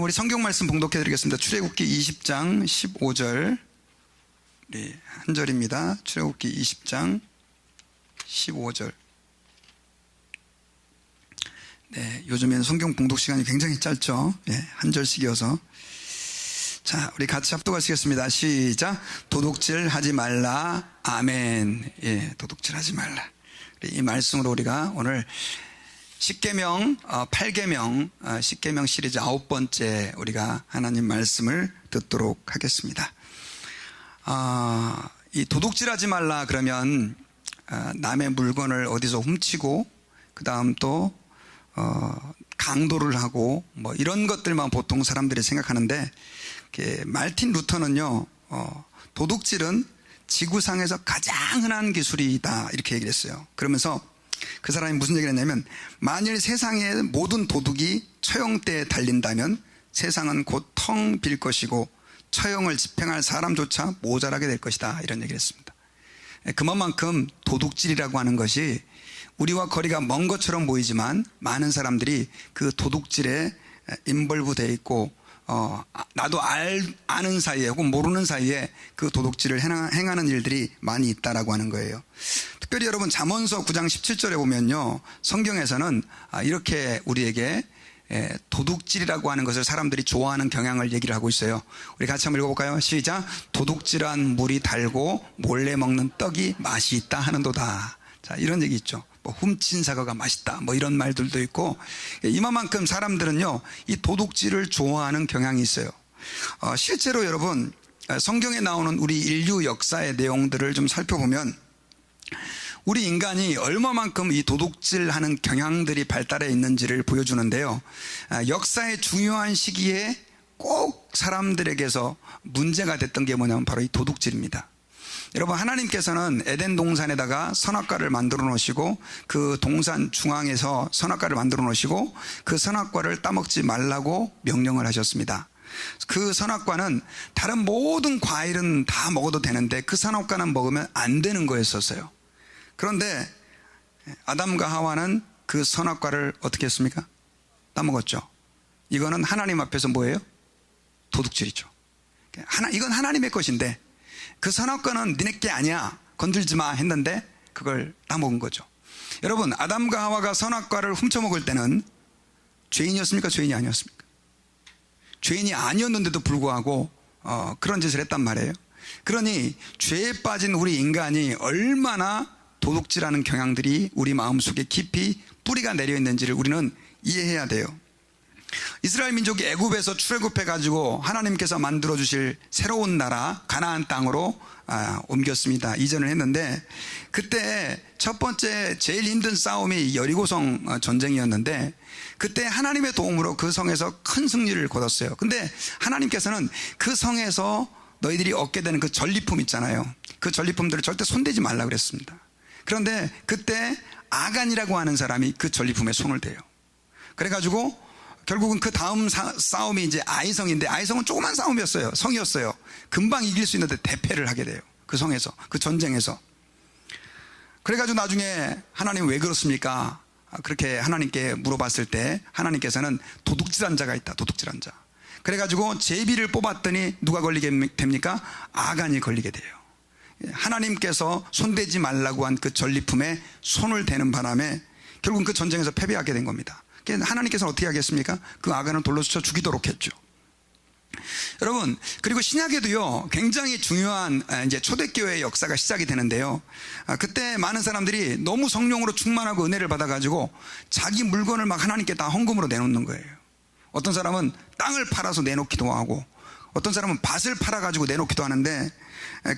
우리 성경 말씀 봉독해 드리겠습니다. 출애굽기 20장 15절. 네, 한 절입니다. 출애굽기 20장 15절. 네, 요즘엔 성경 봉독 시간이 굉장히 짧죠. 네, 한 절씩이어서. 자, 우리 같이 합독하시겠습니다. 시작. 도둑질 하지 말라. 아멘. 예, 도둑질 하지 말라. 이 말씀으로 우리가 오늘 10계명, 8계명, 10계명 시리즈 9번째 우리가 하나님 말씀을 듣도록 하겠습니다. 이 도둑질 하지 말라 그러면 남의 물건을 어디서 훔치고 그 다음 또 강도를 하고 뭐 이런 것들만 보통 사람들이 생각하는데, 말틴 루터는요, 도둑질은 지구상에서 가장 흔한 기술이다 이렇게 얘기를 했어요. 그러면서 그 사람이 무슨 얘기를 했냐면, 만일 세상의 모든 도둑이 처형대에 달린다면 세상은 곧 텅 빌 것이고 처형을 집행할 사람조차 모자라게 될 것이다, 이런 얘기를 했습니다. 그만큼 도둑질이라고 하는 것이 우리와 거리가 먼 것처럼 보이지만 많은 사람들이 그 도둑질에 인벌브 되어 있고 나도 아는 사이에 혹은 모르는 사이에 그 도둑질을 행하는 일들이 많이 있다라고 하는 거예요. 특별히 여러분 잠언서 9장 17절에 보면요, 성경에서는 이렇게 우리에게 도둑질이라고 하는 것을 사람들이 좋아하는 경향을 얘기를 하고 있어요. 우리 같이 한번 읽어볼까요? 시작. 도둑질한 물이 달고 몰래 먹는 떡이 맛이 있다 하는도다. 자, 이런 얘기 있죠. 뭐 훔친 사과가 맛있다, 뭐 이런 말들도 있고, 이만큼 사람들은요 이 도둑질을 좋아하는 경향이 있어요. 실제로 여러분 성경에 나오는 우리 인류 역사의 내용들을 좀 살펴보면 우리 인간이 얼마만큼 이 도둑질하는 경향들이 발달해 있는지를 보여주는데요, 역사의 중요한 시기에 꼭 사람들에게서 문제가 됐던 게 뭐냐면 바로 이 도둑질입니다. 여러분, 하나님께서는 에덴 동산에다가 선악과를 만들어 놓으시고 그 동산 중앙에서 선악과를 만들어 놓으시고 그 선악과를 따먹지 말라고 명령을 하셨습니다. 그 선악과는 다른 모든 과일은 다 먹어도 되는데 그 선악과는 먹으면 안 되는 거였었어요. 그런데 아담과 하와는 그 선악과를 어떻게 했습니까? 따먹었죠. 이거는 하나님 앞에서 뭐예요? 도둑질이죠. 이건 하나님의 것인데 그 선악과는 니네 게 아니야, 건들지 마 했는데 그걸 따먹은 거죠. 여러분, 아담과 하와가 선악과를 훔쳐먹을 때는 죄인이었습니까? 죄인이 아니었습니까? 죄인이 아니었는데도 불구하고 그런 짓을 했단 말이에요. 그러니 죄에 빠진 우리 인간이 얼마나 도둑질하는 경향들이 우리 마음속에 깊이 뿌리가 내려 있는지를 우리는 이해해야 돼요. 이스라엘 민족이 애굽에서 출애굽해 가지고 하나님께서 만들어 주실 새로운 나라 가나안 땅으로 옮겼습니다. 이전을 했는데, 그때 첫 번째 제일 힘든 싸움이 여리고성 전쟁이었는데 그때 하나님의 도움으로 그 성에서 큰 승리를 거뒀어요. 근데 하나님께서는 그 성에서 너희들이 얻게 되는 그 전리품 있잖아요, 그 전리품들을 절대 손대지 말라 그랬습니다. 그런데 그때 아간이라고 하는 사람이 그 전리품에 손을 대요. 그래가지고 결국은 그 다음 싸움이 이제 아이성인데, 아이성은 조그만 싸움이었어요. 성이었어요. 금방 이길 수 있는데 대패를 하게 돼요. 그 성에서, 그 전쟁에서. 그래가지고 나중에 하나님 왜 그렇습니까? 그렇게 하나님께 물어봤을 때 하나님께서는 도둑질한 자가 있다, 도둑질한 자. 그래가지고 제비를 뽑았더니 누가 걸리게 됩니까? 아간이 걸리게 돼요. 하나님께서 손대지 말라고 한 그 전리품에 손을 대는 바람에 결국은 그 전쟁에서 패배하게 된 겁니다. 하나님께서는 어떻게 하겠습니까? 그 아간을 돌로 쳐 죽이도록 했죠. 여러분, 그리고 신약에도요 굉장히 중요한 이제 초대교회의 역사가 시작이 되는데요, 그때 많은 사람들이 너무 성령으로 충만하고 은혜를 받아가지고 자기 물건을 막 하나님께 다 헌금으로 내놓는 거예요. 어떤 사람은 땅을 팔아서 내놓기도 하고 어떤 사람은 밭을 팔아가지고 내놓기도 하는데,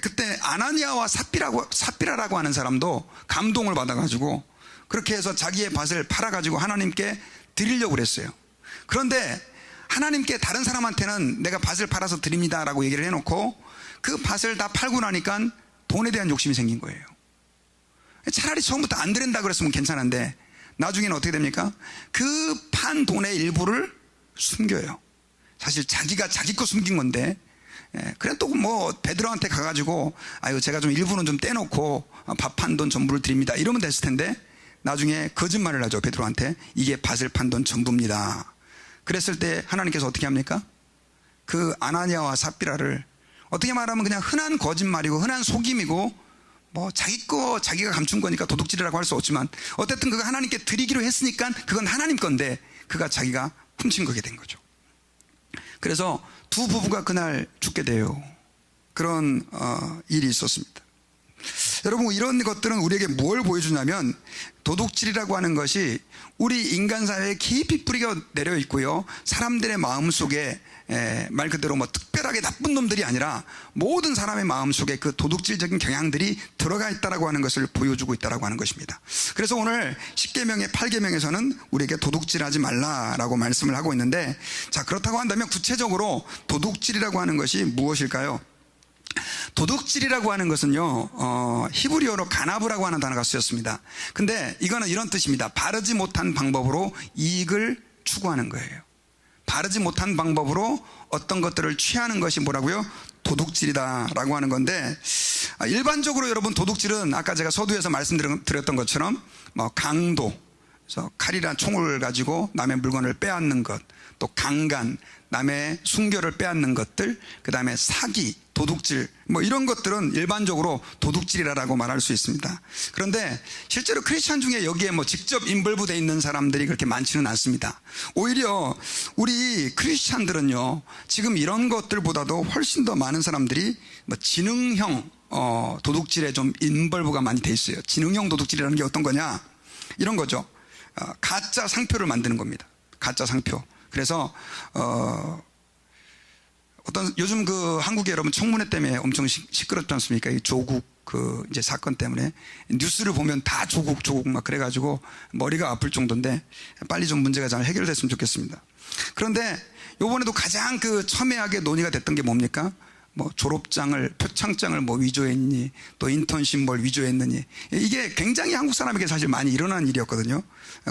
그때 아나니아와 삽비라라고 하는 사람도 감동을 받아가지고 그렇게 해서 자기의 밭을 팔아가지고 하나님께 드리려고 그랬어요. 그런데 하나님께 다른 사람한테는 내가 밭을 팔아서 드립니다라고 얘기를 해놓고 그 밭을 다 팔고 나니까 돈에 대한 욕심이 생긴 거예요. 차라리 처음부터 안 드린다 그랬으면 괜찮은데 나중에는 어떻게 됩니까? 그 판 돈의 일부를 숨겨요. 사실 자기가 자기 거 숨긴 건데, 그래 또 뭐 베드로한테 가가지고 아유 제가 좀 일부는 좀 떼놓고 밥 판 돈 전부를 드립니다 이러면 됐을 텐데 나중에 거짓말을 하죠. 베드로한테 이게 밭을 판 돈 전부입니다. 그랬을 때 하나님께서 어떻게 합니까? 그 아나니아와 삽비라를 어떻게 말하면 그냥 흔한 거짓말이고 흔한 속임이고 뭐 자기 거 자기가 감춘 거니까 도둑질이라고 할 수 없지만 어쨌든 그가 하나님께 드리기로 했으니까 그건 하나님 건데 그가 자기가 훔친 거게 된 거죠. 그래서 두 부부가 그날 죽게 돼요. 그런 일이 있었습니다. 여러분, 이런 것들은 우리에게 뭘 보여주냐면 도둑질이라고 하는 것이 우리 인간 사회에 깊이 뿌리가 내려 있고요, 사람들의 마음 속에 말 그대로 뭐 특별하게 나쁜 놈들이 아니라 모든 사람의 마음 속에 그 도둑질적인 경향들이 들어가 있다라고 하는 것을 보여주고 있다라고 하는 것입니다. 그래서 오늘 10계명의 8계명에서는 우리에게 도둑질하지 말라라고 말씀을 하고 있는데, 자, 그렇다고 한다면 구체적으로 도둑질이라고 하는 것이 무엇일까요? 도둑질이라고 하는 것은요, 히브리어로 가나브라고 하는 단어가 쓰였습니다. 근데 이거는 이런 뜻입니다. 바르지 못한 방법으로 이익을 추구하는 거예요. 바르지 못한 방법으로 어떤 것들을 취하는 것이 뭐라고요? 도둑질이다라고 하는 건데, 일반적으로 여러분 도둑질은 아까 제가 서두에서 말씀드렸던 것처럼 뭐 강도, 그래서 칼이란 총을 가지고 남의 물건을 빼앗는 것, 또 강간, 남의 순결을 빼앗는 것들, 그 다음에 사기, 도둑질, 뭐 이런 것들은 일반적으로 도둑질이라고 말할 수 있습니다. 그런데 실제로 크리스찬 중에 여기에 뭐 직접 인벌브되어 있는 사람들이 그렇게 많지는 않습니다. 오히려 우리 크리스찬들은요, 지금 이런 것들보다도 훨씬 더 많은 사람들이 뭐 지능형 도둑질에 좀 인벌브가 많이 돼 있어요. 지능형 도둑질이라는 게 어떤 거냐? 이런 거죠. 가짜 상표를 만드는 겁니다. 가짜 상표. 그래서 어떤 요즘 그 한국에 여러분 청문회 때문에 엄청 시끄럽지 않습니까? 이 조국 그 이제 사건 때문에 뉴스를 보면 다 조국 막 그래가지고 머리가 아플 정도인데 빨리 좀 문제가 잘 해결됐으면 좋겠습니다. 그런데 요번에도 가장 그 첨예하게 논의가 됐던 게 뭡니까? 뭐 졸업장을, 표창장을 뭐 위조했니, 또 인턴십 뭘 위조했느니, 이게 굉장히 한국 사람에게 사실 많이 일어난 일이었거든요.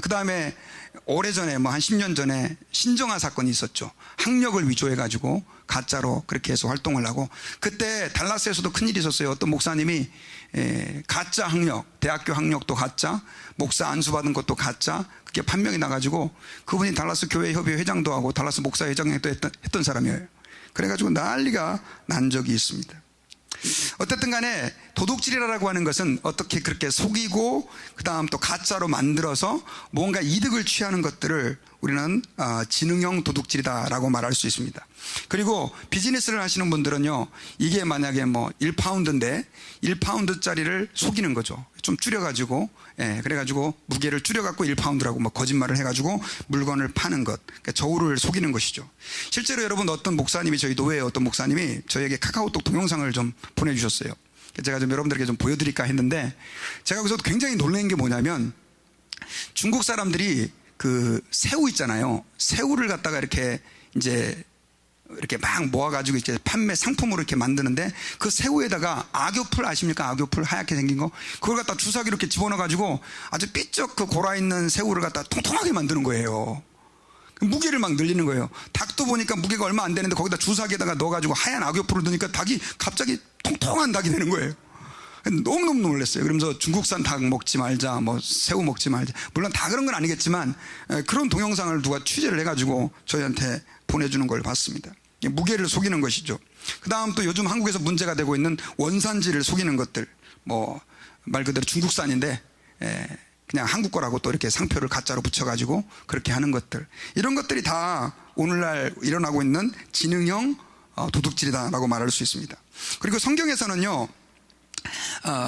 그 다음에 오래전에 뭐 한 10년 전에 신정아 사건이 있었죠. 학력을 위조해가지고 가짜로 그렇게 해서 활동을 하고, 그때 달라스에서도 큰일이 있었어요. 어떤 목사님이 가짜 학력, 대학교 학력도 가짜, 목사 안수받은 것도 가짜, 그게 판명이 나가지고 그분이 달라스 교회 협의회 회장도 하고 달라스 목사 회장도 했던 사람이에요. 그래가지고 난리가 난 적이 있습니다. 어쨌든 간에 도둑질이라고 하는 것은 어떻게 그렇게 속이고 그 다음 또 가짜로 만들어서 뭔가 이득을 취하는 것들을 우리는 지능형 도둑질이다라고 말할 수 있습니다. 그리고 비즈니스를 하시는 분들은요, 이게 만약에 뭐 1파운드인데 1파운드짜리를 속이는 거죠. 좀 줄여가지고, 그래가지고 무게를 줄여갖고 1파운드라고 뭐 거짓말을 해가지고 물건을 파는 것, 그러니까 저울을 속이는 것이죠. 실제로 여러분, 어떤 목사님이, 저희 노회의 어떤 목사님이 저에게 카카오톡 동영상을 좀 보내주셨어요. 제가 좀 여러분들에게 좀 보여드릴까 했는데, 제가 여기서 굉장히 놀란 게 뭐냐면, 중국 사람들이 그 새우 있잖아요. 새우를 갖다가 이렇게 이제 이렇게 막 모아가지고 이제 판매 상품으로 이렇게 만드는데, 그 새우에다가 악교풀 아십니까? 악교풀 하얗게 생긴 거. 그걸 갖다 주사기로 이렇게 집어넣어가지고 아주 삐쩍 그 골아있는 새우를 갖다 통통하게 만드는 거예요. 무게를 막 늘리는 거예요. 닭도 보니까 무게가 얼마 안 되는데 거기다 주사기에다가 넣어가지고 하얀 악교풀을 넣으니까 닭이 갑자기 통통한 닭이 되는 거예요. 너무너무 놀랐어요. 그러면서 중국산 닭 먹지 말자, 뭐 새우 먹지 말자. 물론 다 그런 건 아니겠지만 그런 동영상을 누가 취재를 해가지고 저희한테 보내주는 걸 봤습니다. 무게를 속이는 것이죠. 그 다음 또 요즘 한국에서 문제가 되고 있는 원산지를 속이는 것들, 뭐 말 그대로 중국산인데 그냥 한국 거라고 또 이렇게 상표를 가짜로 붙여가지고 그렇게 하는 것들, 이런 것들이 다 오늘날 일어나고 있는 지능형 도둑질이다라고 말할 수 있습니다. 그리고 성경에서는요,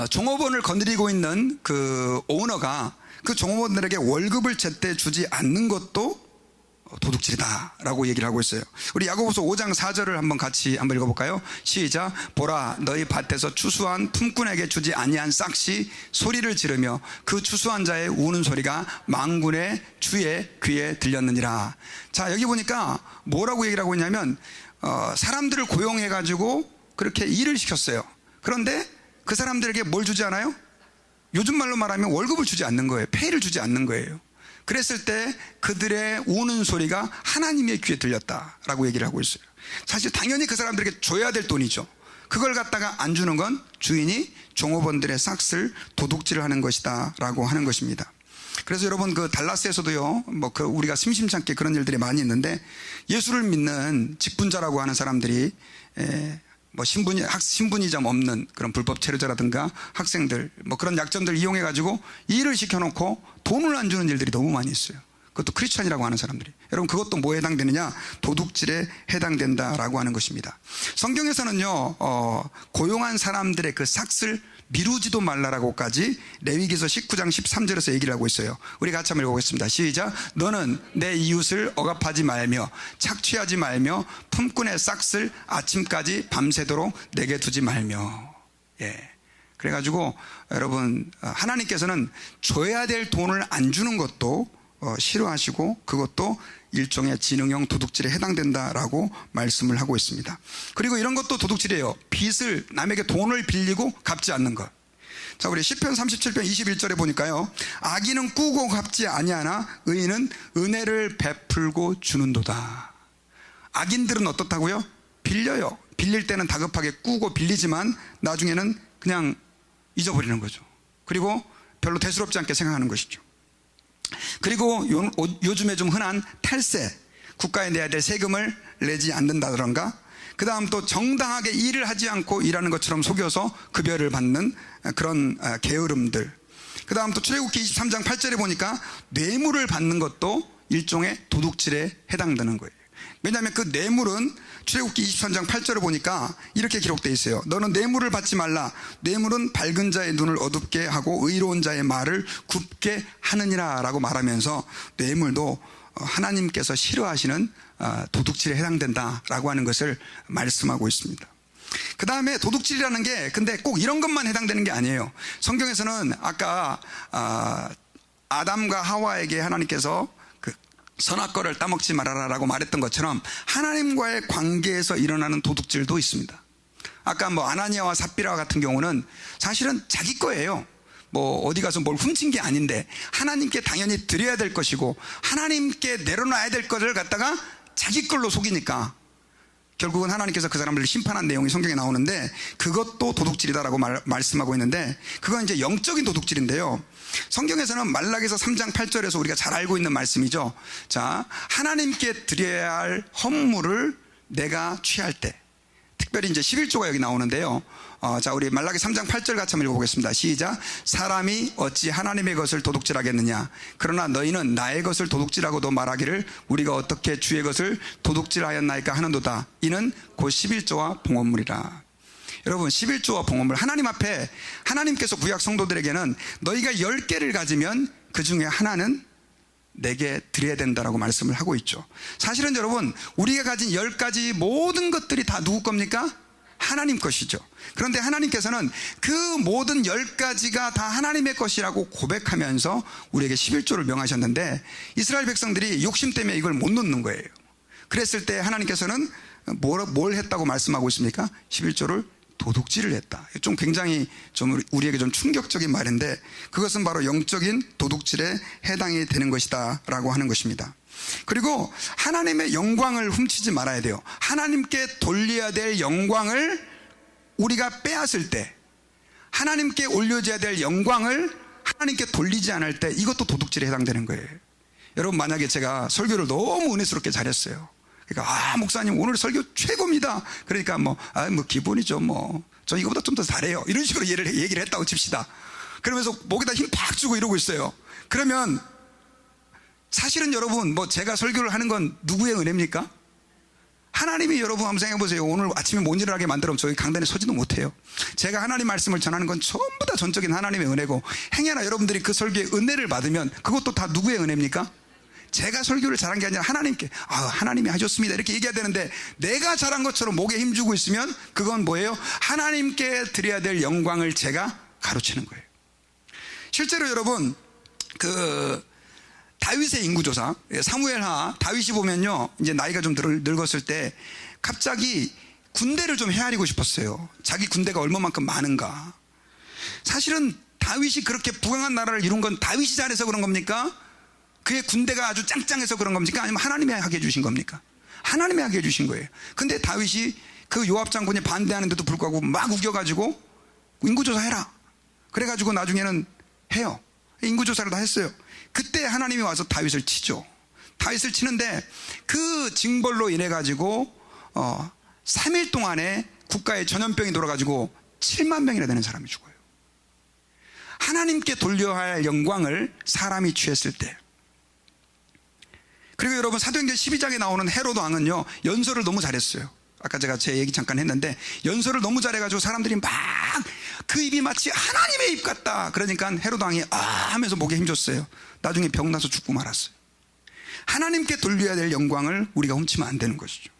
종업원을 건드리고 있는 그 오너가 그 종업원들에게 월급을 제때 주지 않는 것도 도둑질이다라고 얘기를 하고 있어요. 우리 야고보서 5장 4절을 한번 같이 한번 읽어볼까요? 시작. 보라, 너희 밭에서 추수한 품꾼에게 주지 아니한 싹시 소리를 지르며 그 추수한 자의 우는 소리가 만군의 주의 귀에 들렸느니라. 자, 여기 보니까 뭐라고 얘기를 하고 있냐면 사람들을 고용해가지고 그렇게 일을 시켰어요. 그런데 그 사람들에게 뭘 주지 않아요? 요즘 말로 말하면 월급을 주지 않는 거예요. 페이를 주지 않는 거예요. 그랬을 때 그들의 우는 소리가 하나님의 귀에 들렸다라고 얘기를 하고 있어요. 사실 당연히 그 사람들에게 줘야 될 돈이죠. 그걸 갖다가 안 주는 건 주인이 종업원들의 싹을 도둑질을 하는 것이다 라고 하는 것입니다. 그래서 여러분 그 달라스에서도요, 뭐 그 우리가 심심찮게 그런 일들이 많이 있는데 예수를 믿는 직분자라고 하는 사람들이 뭐 신분이 좀 없는 그런 불법 체류자라든가 학생들 뭐 그런 약점들 이용해 가지고 일을 시켜놓고 돈을 안 주는 일들이 너무 많이 있어요. 그것도 크리스천이라고 하는 사람들이. 여러분 그것도 뭐에 해당되느냐? 도둑질에 해당된다라고 하는 것입니다. 성경에서는요 고용한 사람들의 그 삭슬 미루지도 말라라고까지 레위기서 19장 13절에서 얘기를 하고 있어요. 우리 같이 한번 읽어보겠습니다. 시작. 너는 내 이웃을 억압하지 말며 착취하지 말며 품꾼의 싹을 아침까지 밤새도록 내게 두지 말며. 그래가지고 여러분 하나님께서는 줘야 될 돈을 안 주는 것도 싫어하시고 그것도 일종의 지능형 도둑질에 해당된다라고 말씀을 하고 있습니다. 그리고 이런 것도 도둑질이에요. 빚을 남에게 돈을 빌리고 갚지 않는 것. 자, 우리 시편 37편 21절에 보니까요, 악인은 꾸고 갚지 아니하나 의인은 은혜를 베풀고 주는도다. 악인들은 어떻다고요? 빌려요. 빌릴 때는 다급하게 꾸고 빌리지만 나중에는 그냥 잊어버리는 거죠. 그리고 별로 대수롭지 않게 생각하는 것이죠. 그리고 요즘에 좀 흔한 탈세, 국가에 내야 될 세금을 내지 않는다던가, 그 다음 또 정당하게 일을 하지 않고 일하는 것처럼 속여서 급여를 받는 그런 게으름들. 그 다음 또 출애굽기 23장 8절에 보니까 뇌물을 받는 것도 일종의 도둑질에 해당되는 거예요. 왜냐하면 그 뇌물은 출애굽기 23장 8절을 보니까 이렇게 기록되어 있어요. 너는 뇌물을 받지 말라. 뇌물은 밝은 자의 눈을 어둡게 하고 의로운 자의 말을 굽게 하느니라 라고 말하면서 뇌물도 하나님께서 싫어하시는 도둑질에 해당된다라고 하는 것을 말씀하고 있습니다. 그 다음에 도둑질이라는 게 근데 꼭 이런 것만 해당되는 게 아니에요. 성경에서는 아까 아담과 하와에게 하나님께서 선악과를 따먹지 말아라 라고 말했던 것처럼 하나님과의 관계에서 일어나는 도둑질도 있습니다. 아까 뭐 아나니아와 삽비라 같은 경우는 사실은 자기 거예요. 뭐 어디 가서 뭘 훔친 게 아닌데 하나님께 당연히 드려야 될 것이고 하나님께 내려놔야 될 것을 갖다가 자기 걸로 속이니까 결국은 하나님께서 그 사람들을 심판한 내용이 성경에 나오는데 그것도 도둑질이다라고 말씀하고 있는데 그건 이제 영적인 도둑질인데요. 성경에서는 말라기서 3장 8절에서 우리가 잘 알고 있는 말씀이죠. 자, 하나님께 드려야 할 헌물을 내가 취할 때, 특별히 이제 11조가 여기 나오는데요. 자, 우리 말라기 3장 8절 같이 한번 읽어보겠습니다. 시작. 사람이 어찌 하나님의 것을 도둑질하겠느냐? 그러나 너희는 나의 것을 도둑질하고도 말하기를 우리가 어떻게 주의 것을 도둑질하였나이까 하는도다. 이는 곧 11조와 봉헌물이라. 여러분 11조와 봉헌물, 하나님 앞에 하나님께서 구약 성도들에게는 너희가 10개를 가지면 그 중에 하나는 내게 드려야 된다라고 말씀을 하고 있죠. 사실은 여러분 우리가 가진 10가지 모든 것들이 다 누구 겁니까? 하나님 것이죠. 그런데 하나님께서는 그 모든 10가지가 다 하나님의 것이라고 고백하면서 우리에게 11조를 명하셨는데 이스라엘 백성들이 욕심 때문에 이걸 못 놓는 거예요. 그랬을 때 하나님께서는 뭘 했다고 말씀하고 있습니까? 11조를 도둑질을 했다. 좀 굉장히 좀 우리에게 좀 충격적인 말인데 그것은 바로 영적인 도둑질에 해당이 되는 것이다 라고 하는 것입니다. 그리고 하나님의 영광을 훔치지 말아야 돼요. 하나님께 돌려야 될 영광을 우리가 빼앗을 때, 하나님께 올려줘야 될 영광을 하나님께 돌리지 않을 때 이것도 도둑질에 해당되는 거예요. 여러분 만약에 제가 설교를 너무 은혜스럽게 잘했어요. 그러니까 목사님 오늘 설교 최고입니다. 그러니까 뭐 기본이죠. 저 이거보다 좀 더 잘해요. 이런 식으로 얘기를 했다고 칩시다. 그러면서 목에다 힘 팍 주고 이러고 있어요. 그러면 사실은 여러분 제가 설교를 하는 건 누구의 은혜입니까? 하나님이. 여러분 한번 생각해 보세요. 오늘 아침에 못 일어나게 만들면 저희 강단에 서지도 못해요. 제가 하나님 말씀을 전하는 건 전부 다 전적인 하나님의 은혜고, 행여나 여러분들이 그 설교의 은혜를 받으면 그것도 다 누구의 은혜입니까? 제가 설교를 잘한 게 아니라 하나님께 하나님이 하셨습니다 이렇게 얘기해야 되는데 내가 잘한 것처럼 목에 힘주고 있으면 그건 뭐예요? 하나님께 드려야 될 영광을 제가 가로채는 거예요. 실제로 여러분 다윗의 인구조사 사무엘하 다윗이 보면요, 이제 나이가 좀 늙었을 때 갑자기 군대를 좀 헤아리고 싶었어요. 자기 군대가 얼마만큼 많은가. 사실은 다윗이 그렇게 부강한 나라를 이룬 건 다윗이 잘해서 그런 겁니까? 그의 군대가 아주 짱짱해서 그런 겁니까? 아니면 하나님이 하게 해주신 겁니까? 하나님이 하게 해주신 거예요. 근데 다윗이 그 요압 장군이 반대하는데도 불구하고 막 우겨가지고 인구조사 해라. 그래가지고 나중에는 해요. 인구조사를 다 했어요. 그때 하나님이 와서 다윗을 치죠. 다윗을 치는데 그 징벌로 인해 가지고 3일 동안에 국가에 전염병이 돌아가지고 7만 명이나 되는 사람이 죽어요. 하나님께 돌려야 할 영광을 사람이 취했을 때. 그리고 여러분, 사도행전 12장에 나오는 헤로드 왕은요, 연설을 너무 잘했어요. 아까 제가 제 얘기 잠깐 했는데, 연설을 너무 잘해가지고 사람들이 막 그 입이 마치 하나님의 입 같다. 그러니까 헤로드 왕이 하면서 목에 힘줬어요. 나중에 병나서 죽고 말았어요. 하나님께 돌려야 될 영광을 우리가 훔치면 안 되는 것이죠.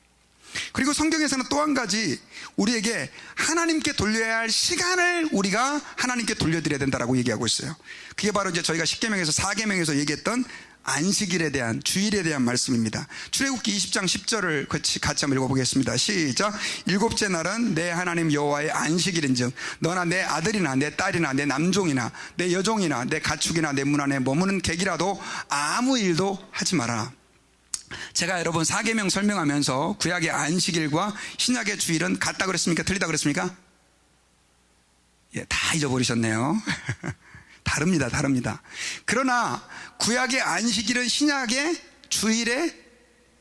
그리고 성경에서는 또 한 가지, 우리에게 하나님께 돌려야 할 시간을 우리가 하나님께 돌려드려야 된다라고 얘기하고 있어요. 그게 바로 이제 저희가 10계명에서 4계명에서 얘기했던 안식일에 대한, 주일에 대한 말씀입니다. 출애굽기 20장 10절을 같이 한번 읽어보겠습니다. 시작. 일곱째 날은 내 하나님 여호와의 안식일인즉 너나 내 아들이나 내 딸이나 내 남종이나 내 여종이나 내 가축이나 내 문 안에 머무는 객이라도 아무 일도 하지 마라. 제가 여러분 4계명 설명하면서 구약의 안식일과 신약의 주일은 같다 그랬습니까? 틀리다 그랬습니까? 예, 다 잊어버리셨네요. 다릅니다. 그러나 구약의 안식일은 신약의 주일의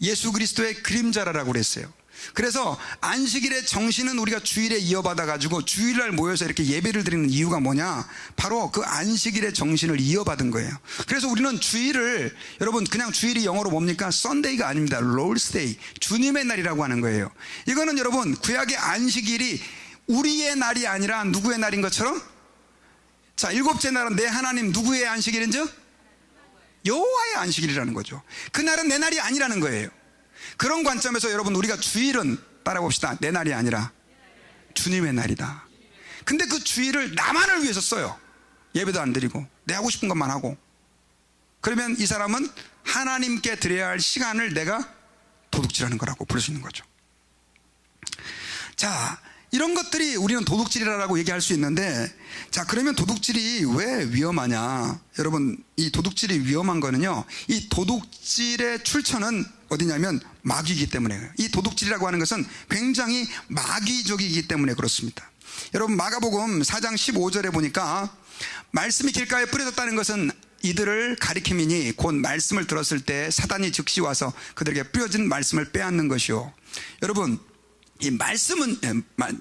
예수 그리스도의 그림자라고 그랬어요. 그래서 안식일의 정신은 우리가 주일에 이어받아 가지고 주일날 모여서 이렇게 예배를 드리는 이유가 뭐냐? 바로 그 안식일의 정신을 이어받은 거예요. 그래서 우리는 주일을, 여러분, 그냥 주일이 영어로 뭡니까? 썬데이가 아닙니다. 롤스데이, 주님의 날이라고 하는 거예요. 이거는 여러분, 구약의 안식일이 우리의 날이 아니라 누구의 날인 것처럼, 자, 일곱째 날은 내 하나님 누구의 안식일인즉? 여호와의 안식일이라는 거죠. 그날은 내 날이 아니라는 거예요. 그런 관점에서 여러분, 우리가 주일은, 따라봅시다, 내 날이 아니라 주님의 날이다. 근데 그 주일을 나만을 위해서 써요. 예배도 안 드리고 내 하고 싶은 것만 하고. 그러면 이 사람은 하나님께 드려야 할 시간을 내가 도둑질하는 거라고 부를 수 있는 거죠. 자, 이런 것들이 우리는 도둑질이라고 얘기할 수 있는데, 자, 그러면 도둑질이 왜 위험하냐? 여러분, 이 도둑질이 위험한 거는요, 이 도둑질의 출처는 어디냐면 마귀이기 때문에요. 이 도둑질이라고 하는 것은 굉장히 마귀적이기 때문에 그렇습니다. 여러분, 마가복음 4장 15절에 보니까 말씀이 길가에 뿌려졌다는 것은 이들을 가리킴이니 곧 말씀을 들었을 때 사단이 즉시 와서 그들에게 뿌려진 말씀을 빼앗는 것이요. 여러분, 이 말씀은,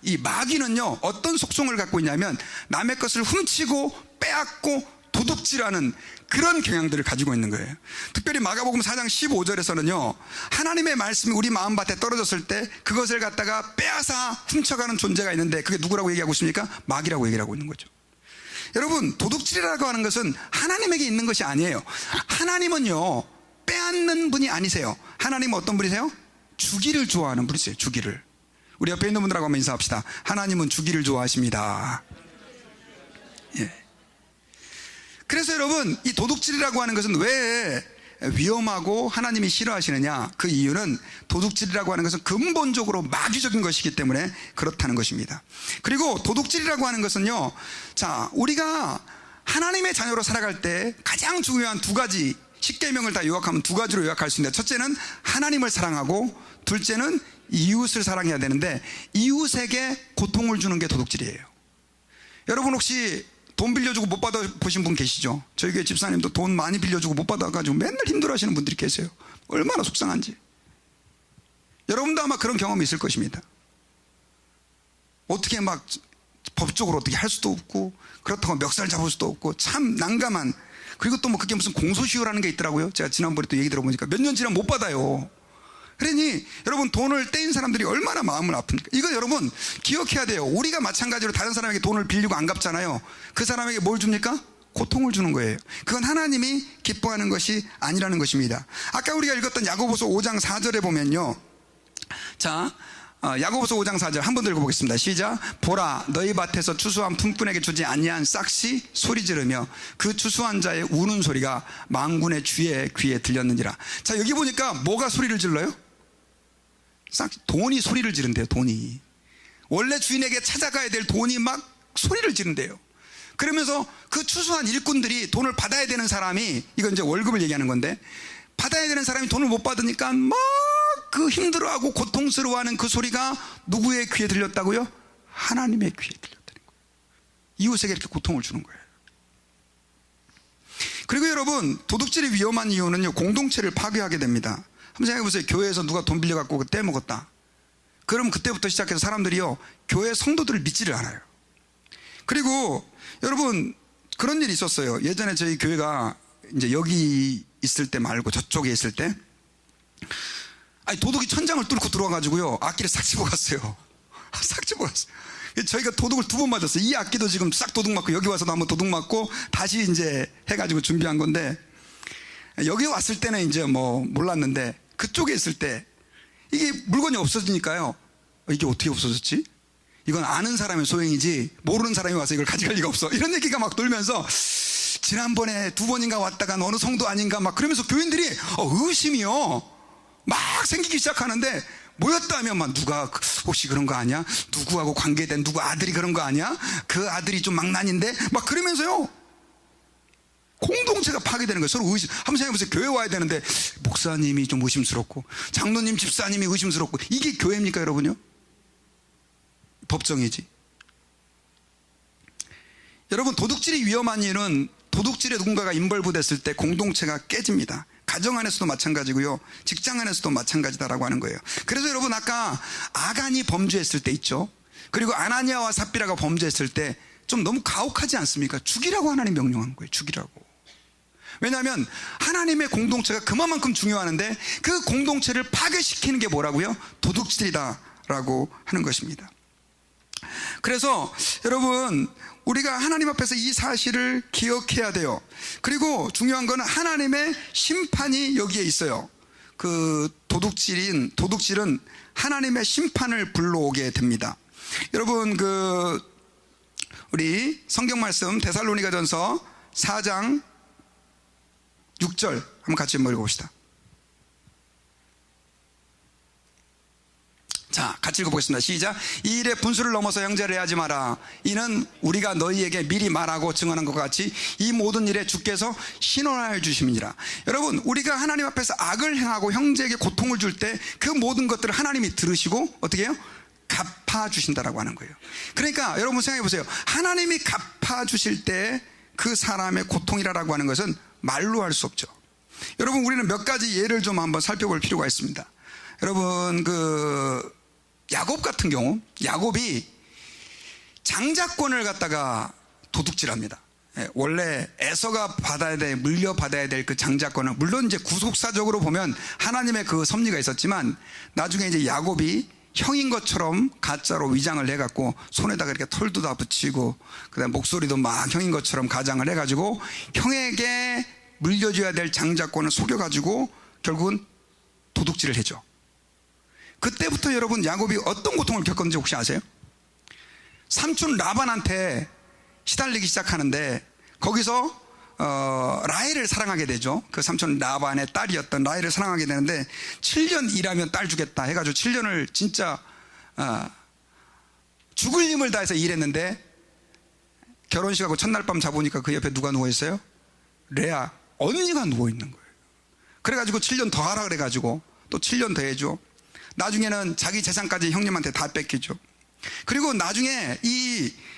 이 마귀는요, 어떤 속성을 갖고 있냐면 남의 것을 훔치고 빼앗고 도둑질하는 그런 경향들을 가지고 있는 거예요. 특별히 마가복음 4장 15절에서는요, 하나님의 말씀이 우리 마음밭에 떨어졌을 때 그것을 갖다가 빼앗아 훔쳐가는 존재가 있는데, 그게 누구라고 얘기하고 있습니까? 마귀라고 얘기를 하고 있는 거죠. 여러분, 도둑질이라고 하는 것은 하나님에게 있는 것이 아니에요. 하나님은요, 빼앗는 분이 아니세요. 하나님은 어떤 분이세요? 주기를 좋아하는 분이세요. 주기를. 우리 옆에 있는 분들하고 한번 인사합시다. 하나님은 주기를 좋아하십니다. 예. 그래서 여러분, 이 도둑질이라고 하는 것은 왜 위험하고 하나님이 싫어하시느냐? 그 이유는 도둑질이라고 하는 것은 근본적으로 마귀적인 것이기 때문에 그렇다는 것입니다. 그리고 도둑질이라고 하는 것은요, 자, 우리가 하나님의 자녀로 살아갈 때 가장 중요한 두 가지, 10계명을 다 요약하면 두 가지로 요약할 수 있는데, 첫째는 하나님을 사랑하고 둘째는 이웃을 사랑해야 되는데, 이웃에게 고통을 주는 게 도둑질이에요. 여러분, 혹시 돈 빌려주고 못 받아보신 분 계시죠? 저희 교회 집사님도 돈 많이 빌려주고 못 받아가지고 맨날 힘들어 하시는 분들이 계세요. 얼마나 속상한지. 여러분도 아마 그런 경험이 있을 것입니다. 어떻게 막 법적으로 어떻게 할 수도 없고, 그렇다고 멱살 잡을 수도 없고, 참 난감한. 그리고 또 뭐 그게 무슨 공소시효라는 게 있더라고요. 제가 지난번에 또 얘기 들어보니까 몇 년 지나면 못 받아요. 그러니 여러분, 돈을 떼인 사람들이 얼마나 마음을 아픕니까? 이거 여러분 기억해야 돼요. 우리가 마찬가지로 다른 사람에게 돈을 빌리고 안 갚잖아요. 그 사람에게 뭘 줍니까? 고통을 주는 거예요. 그건 하나님이 기뻐하는 것이 아니라는 것입니다. 아까 우리가 읽었던 야고보서 5장 4절에 보면요, 자, 야고보서 5장 4절 한 번 더 읽어보겠습니다. 시작. 보라, 너희 밭에서 추수한 품꾼에게 주지 아니한 싹시 소리 지르며 그 추수한 자의 우는 소리가 만군의 주의 귀에 들렸느니라. 자, 여기 보니까 뭐가 소리를 질러요? 돈이 소리를 지른대요. 돈이. 원래 주인에게 찾아가야 될 돈이 막 소리를 지른대요. 그러면서 그 추수한 일꾼들이, 돈을 받아야 되는 사람이, 이건 이제 월급을 얘기하는 건데, 받아야 되는 사람이 돈을 못 받으니까 막 그 힘들어하고 고통스러워하는 그 소리가 누구의 귀에 들렸다고요? 하나님의 귀에 들렸다는 거예요. 이웃에게 이렇게 고통을 주는 거예요. 그리고 여러분, 도둑질이 위험한 이유는요, 공동체를 파괴하게 됩니다. 한번 생각해 보세요. 교회에서 누가 돈 빌려갖고 떼먹었다. 그럼 그때부터 시작해서 사람들이요, 교회 성도들을 믿지를 않아요. 그리고 여러분, 그런 일이 있었어요. 예전에 저희 교회가 이제 여기 있을 때 말고 저쪽에 있을 때, 아니, 도둑이 천장을 뚫고 들어와가지고요, 악기를 싹 집어갔어요. 싹 집어갔어요. 저희가 도둑을 2번 맞았어요. 이 악기도 지금 싹 도둑 맞고, 여기 와서도 한번 도둑 맞고, 다시 이제 해가지고 준비한 건데, 여기 왔을 때는 이제 뭐 몰랐는데, 그쪽에 있을 때, 이게 물건이 없어지니까요, 이게 어떻게 없어졌지? 이건 아는 사람의 소행이지, 모르는 사람이 와서 이걸 가져갈 리가 없어. 이런 얘기가 막 돌면서, 지난번에 2번인가 왔다가 어느 성도 아닌가 막 그러면서 교인들이 의심이요, 막 생기기 시작하는데, 모였다 하면 막 누가 혹시 그런 거 아니야? 누구하고 관계된 누구 아들이 그런 거 아니야? 그 아들이 좀 망난인데? 막 그러면서요, 공동체가 파괴되는 거예요. 서로 의심. 한번 생각해보세요. 교회 와야 되는데 목사님이 좀 의심스럽고, 장로님 집사님이 의심스럽고, 이게 교회입니까 여러분요? 법정이지. 여러분, 도둑질이 위험한 일은, 도둑질에 누군가가 인벌브됐을 때 공동체가 깨집니다. 가정 안에서도 마찬가지고요, 직장 안에서도 마찬가지다라고 하는 거예요. 그래서 여러분, 아까 아간이 범죄했을 때 있죠, 그리고 아나니아와 삽비라가 범죄했을 때 좀 너무 가혹하지 않습니까? 죽이라고 하나님 명령한 거예요. 죽이라고. 왜냐하면 하나님의 공동체가 그만큼 중요하는데, 그 공동체를 파괴시키는 게 뭐라고요? 도둑질이다라고 하는 것입니다. 그래서 여러분, 우리가 하나님 앞에서 이 사실을 기억해야 돼요. 그리고 중요한 거는 하나님의 심판이 여기에 있어요. 그 도둑질은 하나님의 심판을 불러오게 됩니다. 여러분, 우리 성경 말씀 데살로니가전서 4장 6절 한번 같이 읽어봅시다. 자, 같이 읽어보겠습니다. 시작. 이 일에 분수를 넘어서 형제를 해하지 마라. 이는 우리가 너희에게 미리 말하고 증언한 것 같이 이 모든 일에 주께서 신원하여 주심이니라. 여러분, 우리가 하나님 앞에서 악을 행하고 형제에게 고통을 줄 때 그 모든 것들을 하나님이 들으시고 어떻게 해요? 갚아주신다라고 하는 거예요. 그러니까 여러분 생각해 보세요. 하나님이 갚아주실 때 그 사람의 고통이라고 하는 것은 말로 할 수 없죠. 여러분, 우리는 몇 가지 예를 좀 한번 살펴볼 필요가 있습니다. 여러분, 야곱 같은 경우, 야곱이 장자권을 갖다가 도둑질합니다. 원래 에서가 물려받아야 될 그 장자권을, 물론 이제 구속사적으로 보면 하나님의 그 섭리가 있었지만, 나중에 이제 야곱이 형인 것처럼 가짜로 위장을 해갖고 손에다가 이렇게 털도 다 붙이고, 그 다음에 목소리도 막 형인 것처럼 가장을 해가지고 형에게 물려줘야 될 장자권을 속여가지고 결국은 도둑질을 해줘. 그때부터 여러분, 야곱이 어떤 고통을 겪었는지 혹시 아세요? 삼촌 라반한테 시달리기 시작하는데, 거기서 라헬을 사랑하게 되죠. 그 삼촌 라반의 딸이었던 라헬을 사랑하게 되는데, 7년 일하면 딸 주겠다 해가지고 7년을 진짜 죽을 힘을 다해서 일했는데, 결혼식하고 첫날 밤 자보니까 그 옆에 누가 누워있어요? 레아 언니가 누워있는 거예요. 그래가지고 7년 더 하라 그래가지고 또 7년 더 해줘. 나중에는 자기 재산까지 형님한테 다 뺏기죠. 그리고 나중에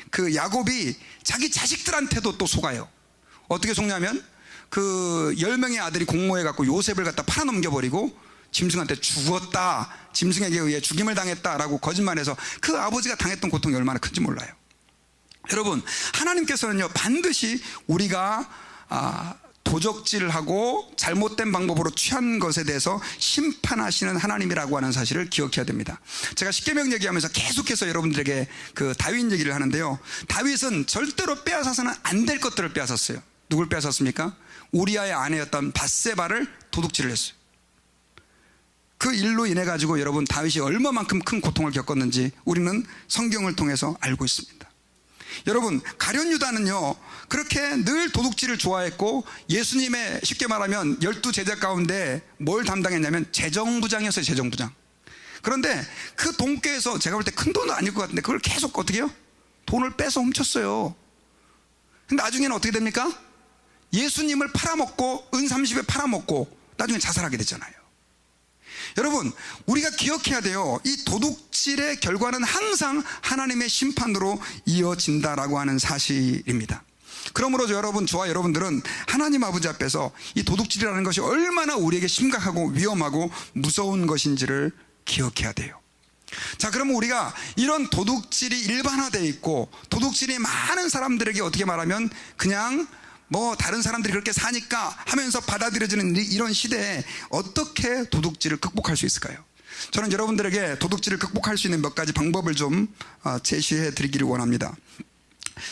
그 야곱이 자기 자식들한테도 또 속아요. 어떻게 속냐면, 그 10명의 아들이 공모해갖고 요셉을 갖다 팔아넘겨버리고 짐승한테 죽었다, 짐승에게 의해 죽임을 당했다라고 거짓말해서 그 아버지가 당했던 고통이 얼마나 큰지 몰라요. 여러분, 하나님께서는요, 반드시 우리가 도적질을 하고 잘못된 방법으로 취한 것에 대해서 심판하시는 하나님이라고 하는 사실을 기억해야 됩니다. 제가 십계명 얘기하면서 계속해서 여러분들에게 그 다윗 얘기를 하는데요, 다윗은 절대로 빼앗아서는 안 될 것들을 빼앗았어요. 누굴 빼앗았습니까? 우리아의 아내였던 밧세바를 도둑질을 했어요. 그 일로 인해 가지고 여러분, 다윗이 얼마만큼 큰 고통을 겪었는지 우리는 성경을 통해서 알고 있습니다. 여러분, 가룟 유다는요, 그렇게 늘 도둑질을 좋아했고, 예수님의 쉽게 말하면 12제자 가운데 뭘 담당했냐면 재정부장이었어요. 재정부장. 그런데 그 돈께에서, 제가 볼 때 큰 돈은 아닐 것 같은데, 그걸 계속 어떻게 해요? 돈을 빼서 훔쳤어요. 근데 나중에는 어떻게 됩니까? 예수님을 팔아먹고, 은 30에 팔아먹고 나중에 자살하게 됐잖아요. 여러분, 우리가 기억해야 돼요. 이 도둑질의 결과는 항상 하나님의 심판으로 이어진다라고 하는 사실입니다. 그러므로 저와 여러분들은 하나님 아버지 앞에서 이 도둑질이라는 것이 얼마나 우리에게 심각하고 위험하고 무서운 것인지를 기억해야 돼요. 자, 그러면 우리가 이런 도둑질이 일반화되어 있고 도둑질이 많은 사람들에게 어떻게 말하면 그냥 뭐 다른 사람들이 그렇게 사니까 하면서 받아들여지는 이런 시대에 어떻게 도둑질을 극복할 수 있을까요? 저는 여러분들에게 도둑질을 극복할 수 있는 몇 가지 방법을 좀 제시해 드리기를 원합니다.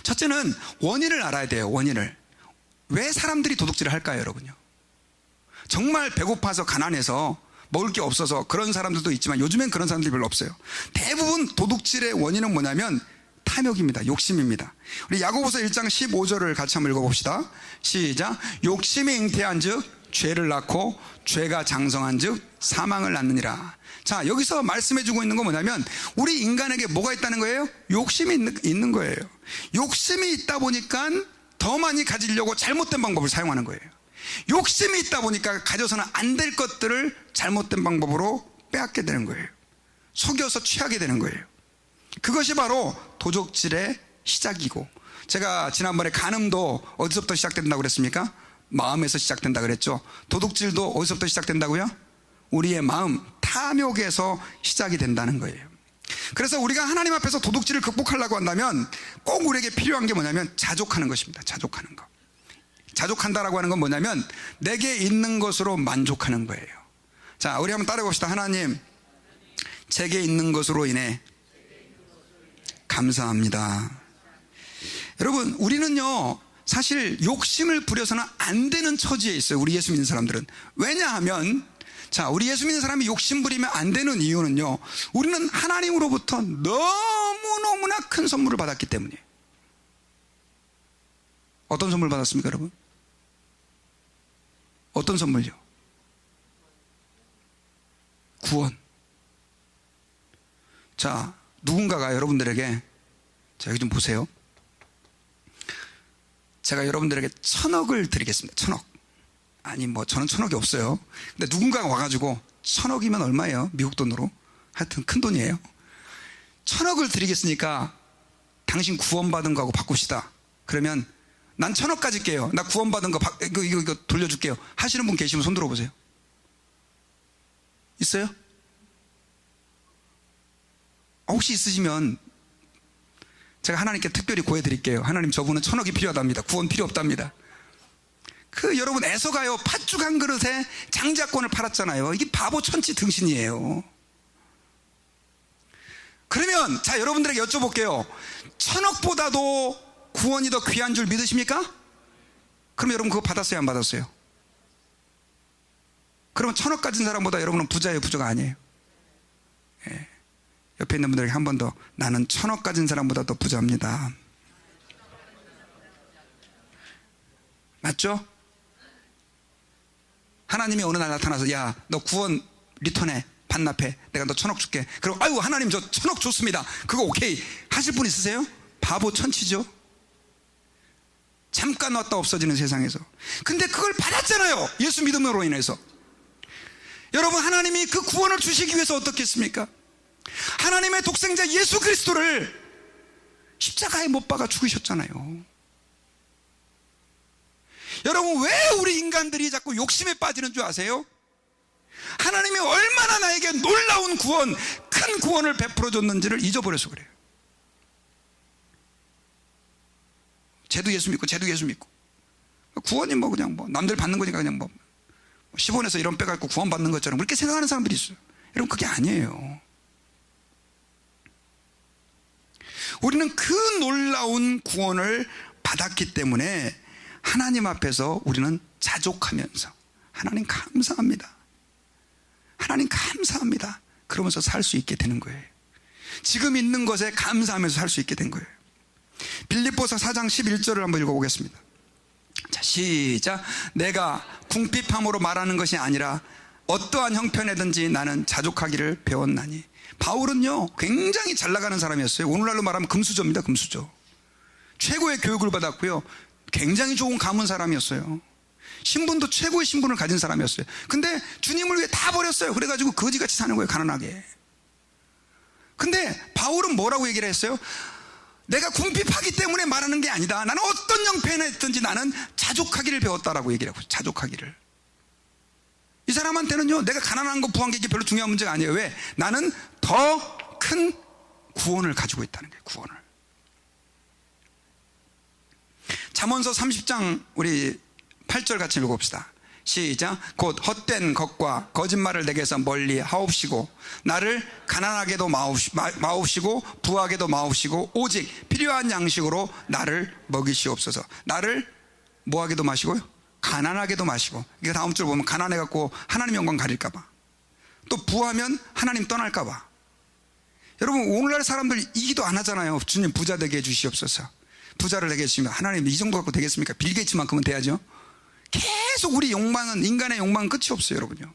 첫째는 원인을 알아야 돼요. 원인을. 왜 사람들이 도둑질을 할까요, 여러분요? 정말 배고파서 가난해서 먹을 게 없어서 그런 사람들도 있지만 요즘엔 그런 사람들이 별로 없어요. 대부분 도둑질의 원인은 뭐냐면 탐욕입니다. 욕심입니다. 우리 야고보서 1장 15절을 같이 한번 읽어봅시다. 시작. 욕심이 잉태한 즉 죄를 낳고 죄가 장성한 즉 사망을 낳느니라. 자, 여기서 말씀해 주고 있는 건 뭐냐면 우리 인간에게 뭐가 있다는 거예요? 욕심이 있는 거예요. 욕심이 있다 보니까 더 많이 가지려고 잘못된 방법을 사용하는 거예요. 욕심이 있다 보니까 가져서는 안 될 것들을 잘못된 방법으로 빼앗게 되는 거예요. 속여서 취하게 되는 거예요. 그것이 바로 도둑질의 시작이고, 제가 지난번에 간음도 어디서부터 시작된다고 그랬습니까? 마음에서 시작된다 그랬죠. 도둑질도 어디서부터 시작된다고요? 우리의 마음, 탐욕에서 시작이 된다는 거예요. 그래서 우리가 하나님 앞에서 도둑질을 극복하려고 한다면 꼭 우리에게 필요한 게 뭐냐면 자족하는 것입니다. 자족하는 것. 자족한다라고 하는 건 뭐냐면 내게 있는 것으로 만족하는 거예요. 자, 우리 한번 따라해 봅시다. 하나님, 제게 있는 것으로 인해 감사합니다. 여러분, 우리는요 사실 욕심을 부려서는 안 되는 처지에 있어요. 우리 예수 믿는 사람들은. 왜냐하면, 자, 우리 예수 믿는 사람이 욕심 부리면 안 되는 이유는요, 우리는 하나님으로부터 너무너무나 큰 선물을 받았기 때문이에요. 어떤 선물 받았습니까, 여러분? 어떤 선물요? 구원. 자, 누군가가 여러분들에게, 자, 여기 좀 보세요. 제가 여러분들에게 1,000억을 드리겠습니다. 1,000억. 아니, 뭐 저는 1,000억이 없어요. 근데 누군가가 와가지고 1,000억이면 얼마예요? 미국 돈으로. 하여튼 큰 돈이에요. 1,000억을 드리겠으니까 당신 구원받은 거하고 바꿉시다. 그러면 난 1,000억 가질게요. 나 구원받은 거 이거 돌려줄게요. 하시는 분 계시면 손 들어보세요. 있어요? 혹시 있으시면 제가 하나님께 특별히 고해드릴게요. 하나님, 저분은 1,000억이 필요하답니다. 구원 필요 없답니다. 여러분 애서가요, 팥죽 한 그릇에 장자권을 팔았잖아요. 이게 바보 천치 등신이에요. 그러면 자, 여러분들에게 여쭤볼게요. 1,000억보다도 구원이 더 귀한 줄 믿으십니까? 그럼 여러분 그거 받았어요, 안 받았어요? 그러면 1,000억 가진 사람보다 여러분은 부자예요, 부자가 아니에요? 예. 옆에 있는 분들에게 한 번 더, 나는 1,000억 가진 사람보다 더 부자입니다. 맞죠? 하나님이 어느 날 나타나서, 야, 너 구원 리턴해, 반납해, 내가 너 1,000억 줄게. 그리고 아유, 하나님 저 1,000억 줬습니다. 그거 오케이 하실 분 있으세요? 바보 천치죠. 잠깐 왔다 없어지는 세상에서. 근데 그걸 받았잖아요, 예수 믿음으로 인해서. 여러분, 하나님이 그 구원을 주시기 위해서 어떻게 했습니까? 하나님의 독생자 예수 그리스도를 십자가에 못 박아 죽으셨잖아요. 여러분, 왜 우리 인간들이 자꾸 욕심에 빠지는 줄 아세요? 하나님이 얼마나 나에게 놀라운 구원, 큰 구원을 베풀어 줬는지를 잊어버려서 그래요. 쟤도 예수 믿고 쟤도 예수 믿고, 구원이 뭐 그냥 뭐 남들 받는 거니까 그냥 뭐 10원에서 1원 빼갖고 구원 받는 것처럼 그렇게 생각하는 사람들이 있어요. 여러분, 그게 아니에요. 우리는 그 놀라운 구원을 받았기 때문에 하나님 앞에서 우리는 자족하면서, 하나님 감사합니다, 하나님 감사합니다, 그러면서 살 수 있게 되는 거예요. 지금 있는 것에 감사하면서 살 수 있게 된 거예요. 빌립보서 4장 11절을 한번 읽어보겠습니다. 자, 시작. 내가 궁핍함으로 말하는 것이 아니라 어떠한 형편에든지 나는 자족하기를 배웠나니. 바울은요 굉장히 잘 나가는 사람이었어요. 오늘날로 말하면 금수저입니다. 금수저. 최고의 교육을 받았고요, 굉장히 좋은 가문 사람이었어요. 신분도 최고의 신분을 가진 사람이었어요. 근데 주님을 위해 다 버렸어요. 그래가지고 거지같이 사는 거예요, 가난하게. 근데 바울은 뭐라고 얘기를 했어요? 내가 궁핍하기 때문에 말하는 게 아니다. 나는 어떤 형편에 있든지 나는 자족하기를 배웠다라고 얘기를 하고, 자족하기를. 이 사람한테는요, 내가 가난한 거 부한 게 이게 별로 중요한 문제가 아니에요. 왜? 나는 더 큰 구원을 가지고 있다는 거예요. 구원을. 잠언서 30장 우리 8절 같이 읽어봅시다. 시작. 곧 헛된 것과 거짓말을 내게서 멀리 하옵시고 나를 가난하게도 마옵시고 부하게도 마옵시고 오직 필요한 양식으로 나를 먹이시옵소서. 나를 뭐하게도 마시고요? 가난하게도 마시고. 이게 다음 줄 보면 가난해갖고 하나님 영광 가릴까봐, 또 부하면 하나님 떠날까봐. 여러분, 오늘날 사람들 이 기도 안 하잖아요. 주님 부자 되게 해주시옵소서. 부자를 되게 해주시면 하나님 이 정도 갖고 되겠습니까? 빌 게이츠만큼은 돼야죠. 계속 우리 욕망은, 인간의 욕망은 끝이 없어요, 여러분요.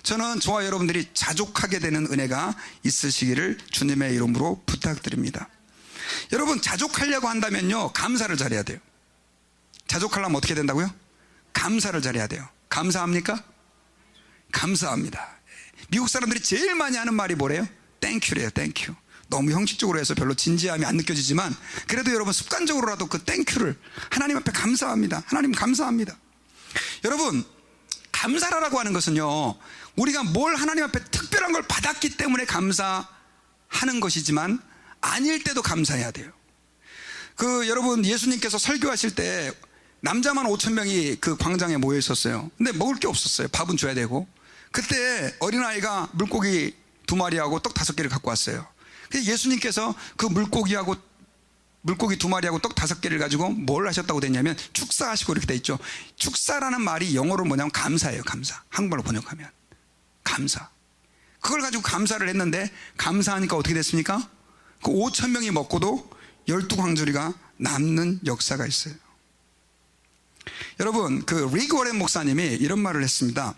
저는 저와 여러분들이 자족하게 되는 은혜가 있으시기를 주님의 이름으로 부탁드립니다. 여러분, 자족하려고 한다면요, 감사를 잘해야 돼요. 자족하려면 어떻게 된다고요? 감사를 잘해야 돼요. 감사합니까? 감사합니다. 미국 사람들이 제일 많이 하는 말이 뭐래요? 땡큐래요. 땡큐. 너무 형식적으로 해서 별로 진지함이 안 느껴지지만 그래도 여러분 습관적으로라도 그 땡큐를, 하나님 앞에 감사합니다. 하나님 감사합니다. 여러분, 감사라고 하는 것은요, 우리가 뭘 하나님 앞에 특별한 걸 받았기 때문에 감사하는 것이지만 아닐 때도 감사해야 돼요. 여러분, 예수님께서 설교하실 때 남자만 5,000명이 그 광장에 모여 있었어요. 근데 먹을 게 없었어요. 밥은 줘야 되고. 그때 어린아이가 물고기 2마리하고 떡 5개를 갖고 왔어요. 예수님께서 그 물고기 2마리하고 떡 5개를 가지고 뭘 하셨다고 됐냐면 축사하시고 이렇게 돼 있죠. 축사라는 말이 영어로 뭐냐면 감사예요. 감사. 한국말로 번역하면 감사. 그걸 가지고 감사를 했는데 감사하니까 어떻게 됐습니까? 그 5,000명이 먹고도 12광주리가 남는 역사가 있어요. 여러분, 리그 워렌 목사님이 이런 말을 했습니다.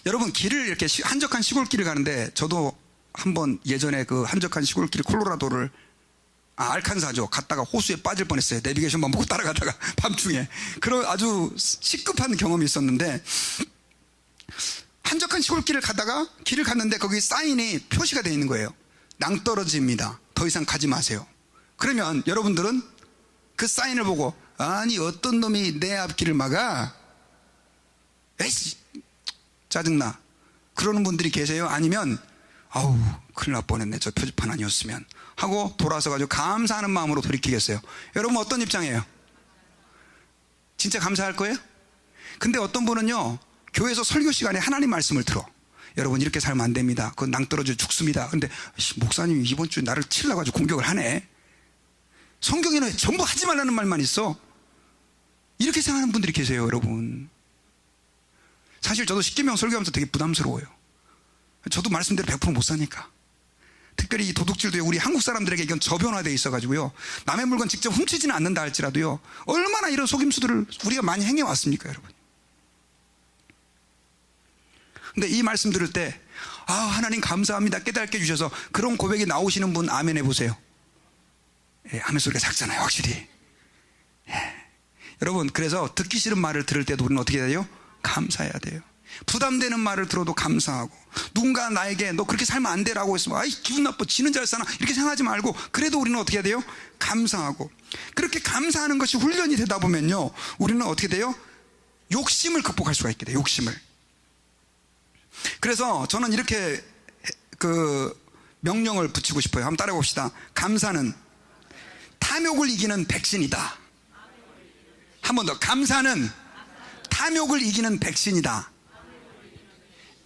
여러분, 길을 이렇게 한적한 시골길을 가는데, 저도 한번 예전에 그 한적한 시골길 콜로라도를, 알칸사죠, 갔다가 호수에 빠질 뻔했어요. 내비게이션만 보고 따라가다가 밤중에. 그런 아주 시급한 경험이 있었는데, 한적한 시골길을 가다가 길을 갔는데 거기 사인이 표시가 되어 있는 거예요. 낭떠러지입니다. 더 이상 가지 마세요. 그러면 여러분들은 그 사인을 보고, 아니 어떤 놈이 내 앞길을 막아? 에이씨, 짜증나. 그러는 분들이 계세요? 아니면 아우 큰일 날 뻔했네, 저 표지판 아니었으면 하고 돌아서 가지고 감사하는 마음으로 돌이키겠어요? 여러분 어떤 입장이에요? 진짜 감사할 거예요? 근데 어떤 분은요, 교회에서 설교 시간에 하나님 말씀을 들어. 여러분 이렇게 살면 안 됩니다. 그건 낭떠러져 죽습니다. 근데 목사님이 이번 주에 나를 치려고 가지고 공격을 하네. 성경에는 전부 하지 말라는 말만 있어. 이렇게 생각하는 분들이 계세요, 여러분. 사실 저도 십계명 설교하면서 되게 부담스러워요. 저도 말씀대로 100% 못 사니까. 특별히 이 도둑질도 우리 한국 사람들에게 이건 저변화되어 있어가지고요, 남의 물건 직접 훔치지는 않는다 할지라도요, 얼마나 이런 속임수들을 우리가 많이 행해왔습니까, 여러분. 근데 이 말씀 들을 때, 하나님 감사합니다 깨닫게 해주셔서, 그런 고백이 나오시는 분 아멘 해보세요. 예, 아멘 소리가 작잖아요, 확실히. 예. 여러분, 그래서 듣기 싫은 말을 들을 때도 우리는 어떻게 해야 돼요? 감사해야 돼요. 부담되는 말을 들어도 감사하고, 누군가 나에게 너 그렇게 살면 안 돼라고 했으면 아이 기분 나빠, 지는 잘 사나, 이렇게 생각하지 말고, 그래도 우리는 어떻게 해야 돼요? 감사하고. 그렇게 감사하는 것이 훈련이 되다 보면요, 우리는 어떻게 돼요? 욕심을 극복할 수가 있게 돼요. 욕심을. 그래서 저는 이렇게 명령을 붙이고 싶어요. 한번 따라해 봅시다. 감사는 탐욕을 이기는 백신이다. 한 번 더. 감사는 탐욕을 이기는 백신이다.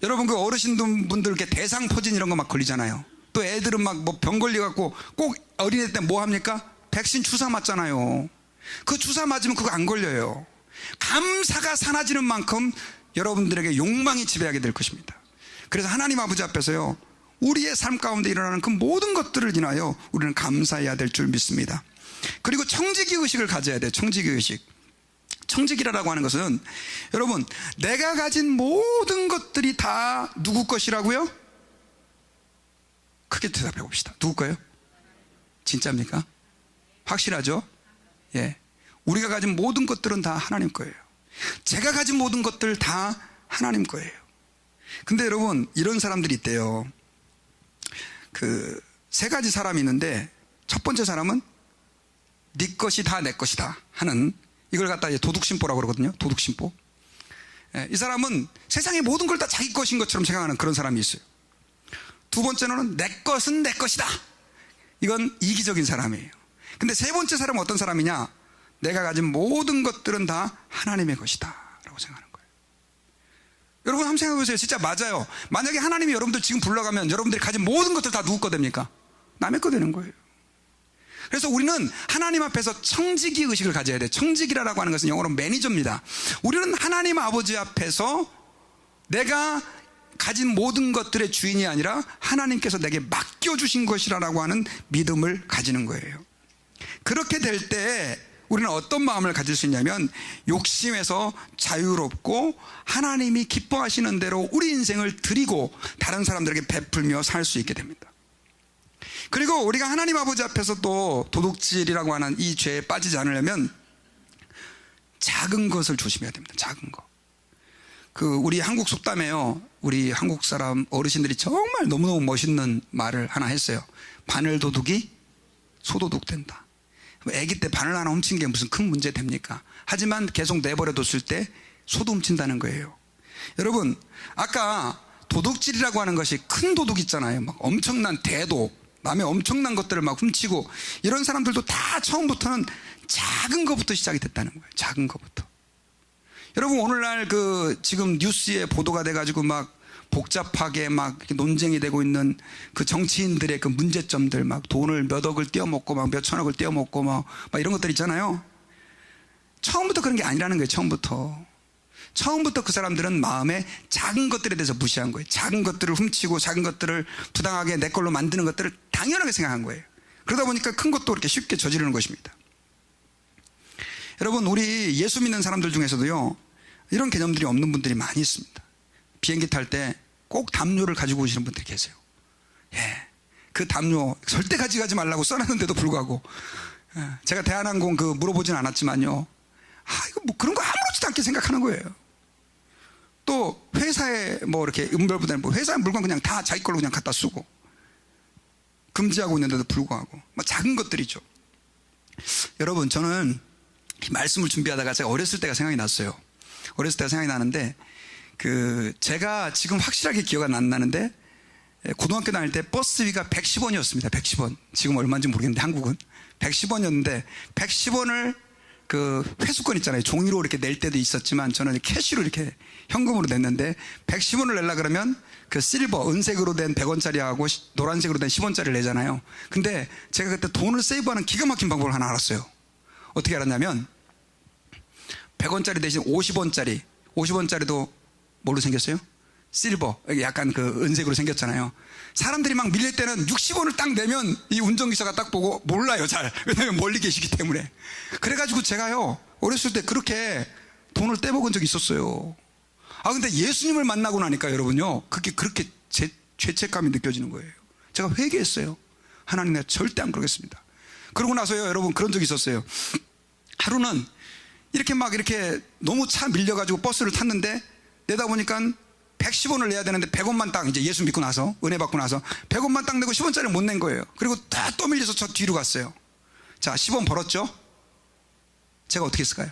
여러분, 어르신분들 이렇게 대상포진 이런 거 막 걸리잖아요. 또 애들은 막 뭐 병 걸려갖고 꼭 어린애 때 뭐 합니까? 백신 주사 맞잖아요. 그 주사 맞으면 그거 안 걸려요. 감사가 사라지는 만큼 여러분들에게 욕망이 지배하게 될 것입니다. 그래서 하나님 아버지 앞에서요, 우리의 삶 가운데 일어나는 그 모든 것들을 인하여 우리는 감사해야 될 줄 믿습니다. 그리고 청지기 의식을 가져야 돼요. 청지기 의식. 청지기라고 하는 것은, 여러분, 내가 가진 모든 것들이 다 누구 것이라고요? 크게 대답해 봅시다. 누구 거예요? 진짜입니까? 확실하죠? 예. 우리가 가진 모든 것들은 다 하나님 거예요. 제가 가진 모든 것들 다 하나님 거예요. 근데 여러분, 이런 사람들이 있대요. 3가지 사람이 있는데, 첫 번째 사람은 네 것이 다 내 것이다 하는, 이걸 갖다 이제 도둑심보라고 그러거든요. 도둑심보. 이 사람은 세상의 모든 걸 다 자기 것인 것처럼 생각하는 그런 사람이 있어요. 두 번째로는 내 것은 내 것이다. 이건 이기적인 사람이에요. 근데 세 번째 사람은 어떤 사람이냐? 내가 가진 모든 것들은 다 하나님의 것이다 라고 생각하는 거예요. 여러분 한번 생각해 보세요. 진짜 맞아요. 만약에 하나님이 여러분들 지금 불러가면 여러분들이 가진 모든 것들 다 누구 거 됩니까? 남의 거 되는 거예요. 그래서 우리는 하나님 앞에서 청지기 의식을 가져야 돼요. 청지기라고 하는 것은 영어로 매니저입니다. 우리는 하나님 아버지 앞에서 내가 가진 모든 것들의 주인이 아니라 하나님께서 내게 맡겨주신 것이라고 하는 믿음을 가지는 거예요. 그렇게 될 때 우리는 어떤 마음을 가질 수 있냐면 욕심에서 자유롭고 하나님이 기뻐하시는 대로 우리 인생을 드리고 다른 사람들에게 베풀며 살 수 있게 됩니다. 그리고 우리가 하나님 아버지 앞에서 또 도둑질이라고 하는 이 죄에 빠지지 않으려면 작은 것을 조심해야 됩니다. 작은 거. 우리 한국 속담에요. 우리 한국 사람 어르신들이 정말 너무너무 멋있는 말을 하나 했어요. 바늘 도둑이 소도둑 된다. 아기 때 바늘 하나 훔친 게 무슨 큰 문제 됩니까? 하지만 계속 내버려 뒀을 때 소도 훔친다는 거예요. 여러분, 아까 도둑질이라고 하는 것이 큰 도둑 있잖아요. 막 엄청난 대도, 남의 엄청난 것들을 막 훔치고, 이런 사람들도 다 처음부터는 작은 것부터 시작이 됐다는 거예요. 작은 것부터. 여러분, 오늘날 지금 뉴스에 보도가 돼가지고 막 복잡하게 막 논쟁이 되고 있는 그 정치인들의 그 문제점들, 막 돈을 몇 억을 떼어먹고 막 몇 천억을 떼어먹고 막 이런 것들 있잖아요. 처음부터 그런 게 아니라는 거예요. 처음부터 그 사람들은 마음에 작은 것들에 대해서 무시한 거예요. 작은 것들을 훔치고 작은 것들을 부당하게 내 걸로 만드는 것들을 당연하게 생각한 거예요. 그러다 보니까 큰 것도 그렇게 쉽게 저지르는 것입니다. 여러분, 우리 예수 믿는 사람들 중에서도요, 이런 개념들이 없는 분들이 많이 있습니다. 비행기 탈 때 꼭 담요를 가지고 오시는 분들이 계세요. 예, 그 담요 절대 가져가지 말라고 써놨는데도 불구하고, 제가 대한항공 물어보진 않았지만요, 이거 뭐 그런 거 아무렇지도 않게 생각하는 거예요. 또 회사에 이렇게 은별부대 회사의 물건 그냥 다 자기 걸로 그냥 갖다 쓰고 금지하고 있는데도 불구하고 작은 것들이죠. 여러분, 저는 이 말씀을 준비하다가 제가 어렸을 때가 생각이 났어요. 어렸을 때가 생각이 나는데, 제가 지금 확실하게 기억은 안 나는데, 고등학교 다닐 때 버스비가 110원이었습니다. 110원. 지금 얼마인지 모르겠는데 한국은 110원이었는데 110원을 회수권 있잖아요. 종이로 이렇게 낼 때도 있었지만 저는 캐시로 이렇게 현금으로 냈는데, 110원을 내려 그러면 실버, 은색으로 된 100원짜리하고 노란색으로 된 10원짜리를 내잖아요. 근데 제가 그때 돈을 세이브하는 기가 막힌 방법을 하나 알았어요. 어떻게 알았냐면 100원짜리 대신 50원짜리도 뭘로 생겼어요? 실버, 약간 은색으로 생겼잖아요. 사람들이 막 밀릴 때는 60원을 딱 내면 이 운전기사가 딱 보고 몰라요, 잘. 왜냐면 멀리 계시기 때문에. 그래가지고 제가요, 어렸을 때 그렇게 돈을 떼먹은 적이 있었어요. 근데 예수님을 만나고 나니까 여러분요, 그렇게 죄책감이 느껴지는 거예요. 제가 회개했어요. 하나님, 내가 절대 안 그러겠습니다. 그러고 나서요, 여러분, 그런 적이 있었어요. 하루는 이렇게 너무 차 밀려가지고 버스를 탔는데, 내다 보니까 110원을 내야 되는데 100원만 딱, 이제 예수 믿고 나서, 은혜 받고 나서 100원만 딱 내고 10원짜리를 못 낸 거예요. 그리고 다 또 밀려서 저 뒤로 갔어요. 자, 10원 벌었죠? 제가 어떻게 했을까요?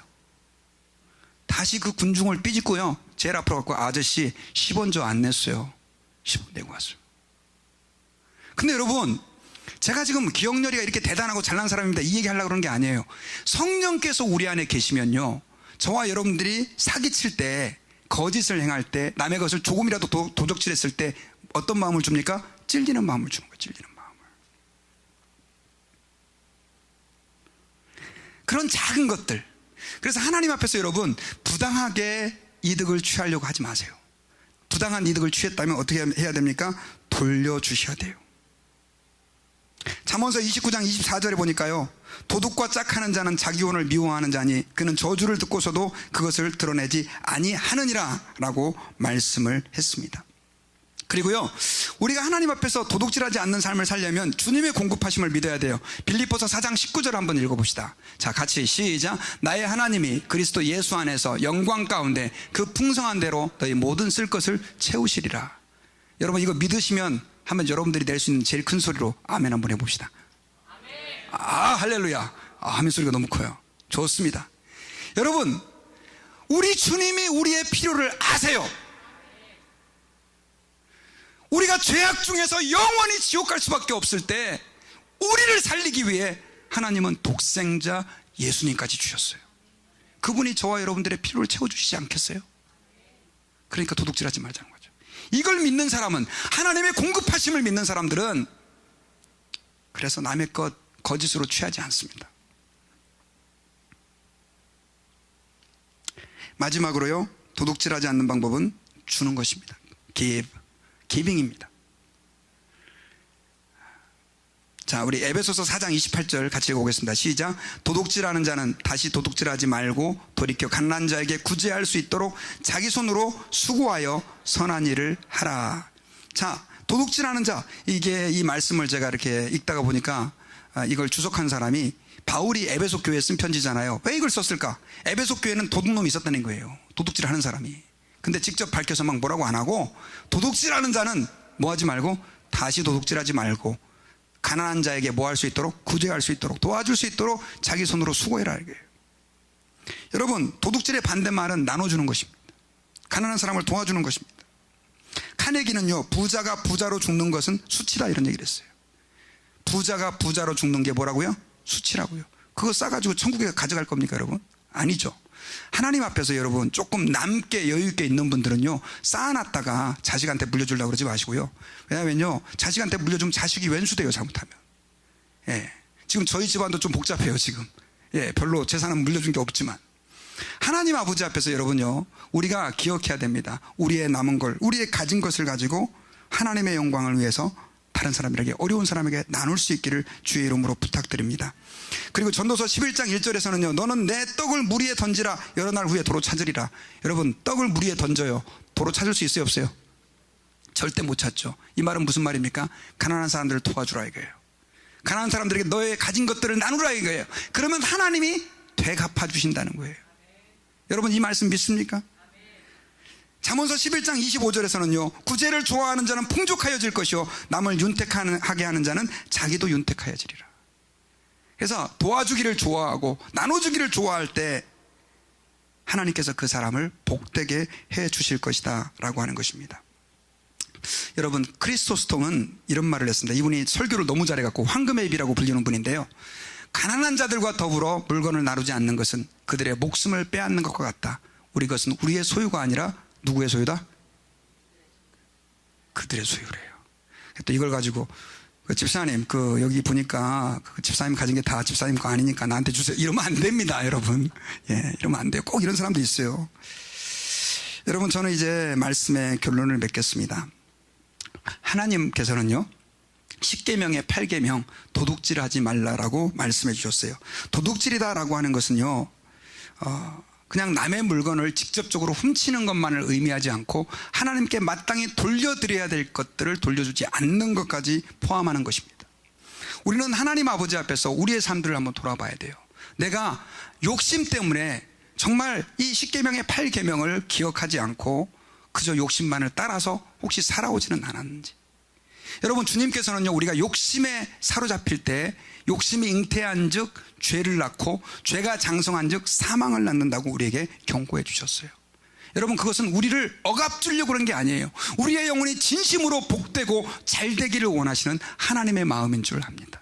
다시 그 군중을 삐짓고요, 제일 앞으로 갖고, 아저씨 10원 저 안 냈어요. 10원 내고 왔어요. 근데 여러분, 제가 지금 기억력이 이렇게 대단하고 잘난 사람입니다, 이 얘기 하려고 그런 게 아니에요. 성령께서 우리 안에 계시면요, 저와 여러분들이 사기칠 때, 거짓을 행할 때, 남의 것을 조금이라도 도적질했을 때 어떤 마음을 줍니까? 찔리는 마음을 주는 거예요. 찔리는 마음을. 그런 작은 것들. 그래서 하나님 앞에서 여러분, 부당하게 이득을 취하려고 하지 마세요. 부당한 이득을 취했다면 어떻게 해야 됩니까? 돌려주셔야 돼요. 잠언서 29장 24절에 보니까요, 도둑과 짝하는 자는 자기 혼을 미워하는 자니 그는 저주를 듣고서도 그것을 드러내지 아니하느니라 라고 말씀을 했습니다. 그리고요, 우리가 하나님 앞에서 도둑질하지 않는 삶을 살려면 주님의 공급하심을 믿어야 돼요. 빌립보서 4장 19절 한번 읽어봅시다. 자, 같이 시작. 나의 하나님이 그리스도 예수 안에서 영광 가운데 그 풍성한 대로 너희 모든 쓸 것을 채우시리라. 여러분, 이거 믿으시면 한번 여러분들이 낼 수 있는 제일 큰 소리로 아멘 한번 해봅시다. 아멘. 할렐루야. 아멘 소리가 너무 커요. 좋습니다. 여러분, 우리 주님이 우리의 필요를 아세요. 우리가 죄악 중에서 영원히 지옥 갈 수밖에 없을 때 우리를 살리기 위해 하나님은 독생자 예수님까지 주셨어요. 그분이 저와 여러분들의 필요를 채워주시지 않겠어요? 그러니까 도둑질하지 말자는 거죠. 이걸 믿는 사람은, 하나님의 공급하심을 믿는 사람들은 그래서 남의 것 거짓으로 취하지 않습니다. 마지막으로요, 도둑질하지 않는 방법은 주는 것입니다. 기빙입니다. 자, 우리 에베소서 4장 28절 같이 읽어보겠습니다. 시작. 도둑질하는 자는 다시 도둑질하지 말고 돌이켜 가난한 자에게 구제할 수 있도록 자기 손으로 수고하여 선한 일을 하라. 자, 도둑질하는 자, 이게 이 말씀을 제가 이렇게 읽다가 보니까 이걸 주석한 사람이 바울이 에베소 교회에 쓴 편지잖아요. 왜 이걸 썼을까? 에베소 교회는 도둑놈이 있었다는 거예요. 도둑질하는 사람이. 근데 직접 밝혀서 막 뭐라고 안 하고, 도둑질하는 자는 뭐 하지 말고, 다시 도둑질하지 말고 가난한 자에게 뭐 할 수 있도록, 구제할 수 있도록, 도와줄 수 있도록 자기 손으로 수고해라, 이거예요. 여러분, 도둑질의 반대말은 나눠주는 것입니다. 가난한 사람을 도와주는 것입니다. 카네기는요, 부자가 부자로 죽는 것은 수치다, 이런 얘기를 했어요. 부자가 부자로 죽는 게 뭐라고요? 수치라고요. 그거 싸가지고 천국에 가져갈 겁니까, 여러분? 아니죠. 하나님 앞에서 여러분, 조금 남게 여유있게 있는 분들은요, 쌓아놨다가 자식한테 물려주려고 그러지 마시고요. 왜냐면요, 자식한테 물려주면 자식이 왼수돼요, 잘못하면. 예. 지금 저희 집안도 좀 복잡해요, 지금. 예, 별로 재산은 물려준 게 없지만. 하나님 아버지 앞에서 여러분요, 우리가 기억해야 됩니다. 우리의 남은 걸, 우리의 가진 것을 가지고 하나님의 영광을 위해서 다른 사람들에게, 어려운 사람에게 나눌 수 있기를 주의 이름으로 부탁드립니다. 그리고 전도서 11장 1절에서는요, 너는 내 떡을 물 위에 던지라, 여러 날 후에 도로 찾으리라. 여러분, 떡을 물 위에 던져요. 도로 찾을 수 있어요, 없어요? 절대 못 찾죠. 이 말은 무슨 말입니까? 가난한 사람들을 도와주라, 이거예요. 가난한 사람들에게 너의 가진 것들을 나누라, 이거예요. 그러면 하나님이 되갚아 주신다는 거예요. 여러분, 이 말씀 믿습니까? 잠언서 11장 25절에서는요, 구제를 좋아하는 자는 풍족하여질 것이요 남을 윤택하게 하는 자는 자기도 윤택하여지리라. 그래서 도와주기를 좋아하고 나눠주기를 좋아할 때 하나님께서 그 사람을 복되게 해 주실 것이다 라고 하는 것입니다. 여러분, 크리스토스톰은 이런 말을 했습니다. 이분이 설교를 너무 잘해갖고 황금의 입이라고 불리는 분인데요, 가난한 자들과 더불어 물건을 나누지 않는 것은 그들의 목숨을 빼앗는 것과 같다. 우리 것은 우리의 소유가 아니라 누구의 소유다? 그들의 소유래요. 또 이걸 가지고 집사님, 여기 보니까 집사님 가진 게 다 집사님 거 아니니까 나한테 주세요, 이러면 안 됩니다, 여러분. 예, 이러면 안 돼요. 꼭 이런 사람도 있어요. 여러분, 저는 이제 말씀의 결론을 맺겠습니다. 하나님께서는요, 10계명의 8계명 도둑질하지 말라라고 말씀해 주셨어요. 도둑질이다라고 하는 것은요, 그냥 남의 물건을 직접적으로 훔치는 것만을 의미하지 않고 하나님께 마땅히 돌려드려야 될 것들을 돌려주지 않는 것까지 포함하는 것입니다. 우리는 하나님 아버지 앞에서 우리의 삶들을 한번 돌아봐야 돼요. 내가 욕심 때문에 정말 이 10계명의 8계명을 기억하지 않고 그저 욕심만을 따라서 혹시 살아오지는 않았는지. 여러분, 주님께서는요, 우리가 욕심에 사로잡힐 때 욕심이 잉태한 즉 죄를 낳고 죄가 장성한 즉 사망을 낳는다고 우리에게 경고해 주셨어요. 여러분, 그것은 우리를 억압주려고 그런 게 아니에요. 우리의 영혼이 진심으로 복되고 잘 되기를 원하시는 하나님의 마음인 줄 압니다.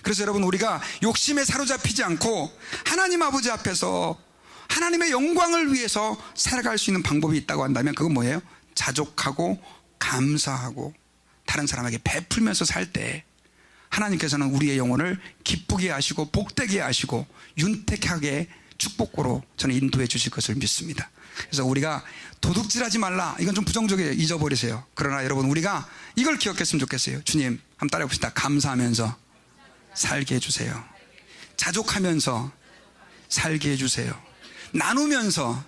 그래서 여러분, 우리가 욕심에 사로잡히지 않고 하나님 아버지 앞에서 하나님의 영광을 위해서 살아갈 수 있는 방법이 있다고 한다면 그건 뭐예요? 자족하고 감사하고 다른 사람에게 베풀면서 살 때 하나님께서는 우리의 영혼을 기쁘게 하시고 복되게 하시고 윤택하게 축복으로 저는 인도해 주실 것을 믿습니다. 그래서 우리가 도둑질하지 말라, 이건 좀 부정적이에요. 잊어버리세요. 그러나 여러분, 우리가 이걸 기억했으면 좋겠어요. 주님, 한번 따라해 봅시다. 감사하면서 살게 해주세요. 자족하면서 살게 해주세요. 나누면서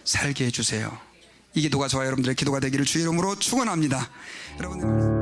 살게 해주세요. 이 기도가 저와 여러분들의 기도가 되기를 주의 이름으로 축원합니다. 여러분들